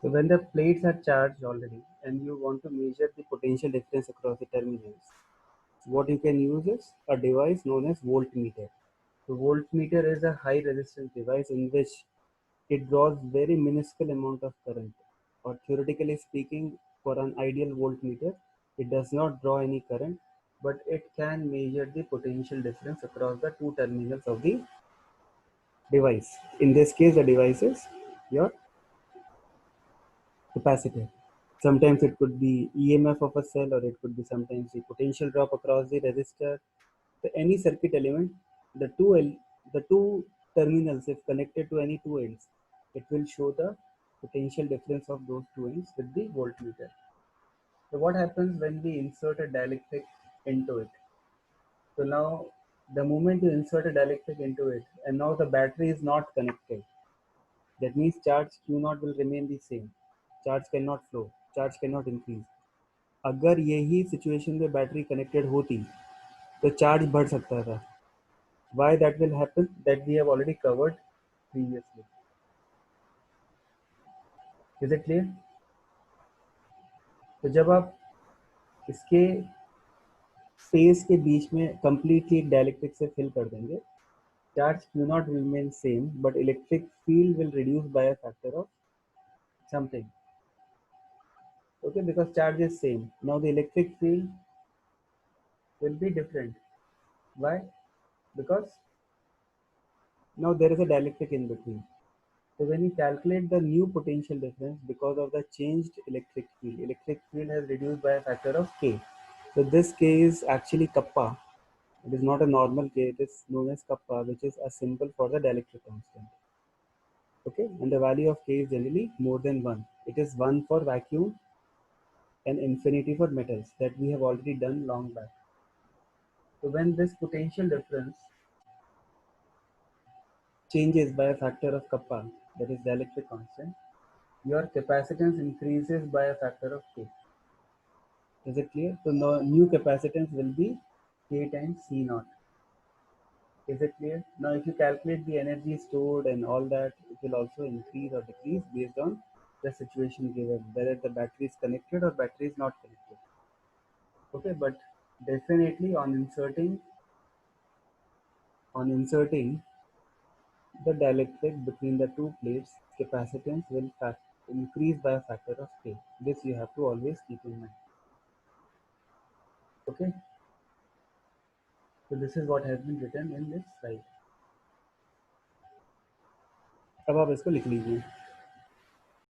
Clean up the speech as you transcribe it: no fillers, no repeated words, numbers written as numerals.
So when the plates are charged already and you want to measure the potential difference across the terminals, what you can use is a device known as voltmeter. The voltmeter is a high resistance device in which it draws very minuscule amount of current, or theoretically speaking, for an ideal voltmeter, it does not draw any current, but it can measure the potential difference across the two terminals of the device. In this case, the device is your capacitor. Sometimes it could be EMF of a cell, or it could be sometimes the potential drop across the resistor. So any circuit element, the two terminals, if connected to any two ends, it will show the potential difference of those two ends with the voltmeter. So what happens when we insert a dielectric into it? So now the moment you insert a dielectric into it, and now the battery is not connected, that means charge Q naught will remain the same. Charge cannot flow, charge cannot increase. अगर यही situation में battery connected होती तो charge बढ़ सकता था. Why that will happen, that we have already covered previously. Is it clear? तो जब आप इसके स्पेस के बीच में completely डाइलेक्ट्रिक से फिल कर देंगे, charge Q not will remain same, but electric field will reduce by a factor of something. Okay, because charge is same. Now the electric field will be different. Why? Because now there is a dielectric in between. So when you calculate the new potential difference because of the changed electric field has reduced by a factor of K. So this K is actually kappa. It is not a normal K, it is known as kappa, which is a symbol for the dielectric constant. Okay, and the value of K is generally more than 1. It is 1 for vacuum and infinity for metals, that we have already done long back. So when this potential difference changes by a factor of kappa, that is dielectric constant, your capacitance increases by a factor of K. Is it clear? So now new capacitance will be K times C naught. Is it clear? Now if you calculate the energy stored and all that, it will also increase or decrease based on the situation given, whether the battery is connected or battery is not connected. Okay, but definitely on inserting the dielectric between the two plates, capacitance will increase by a factor of K. This you have to always keep in mind. Okay, so this is what has been written in this slide. अब आप इसको लिख लीजिए.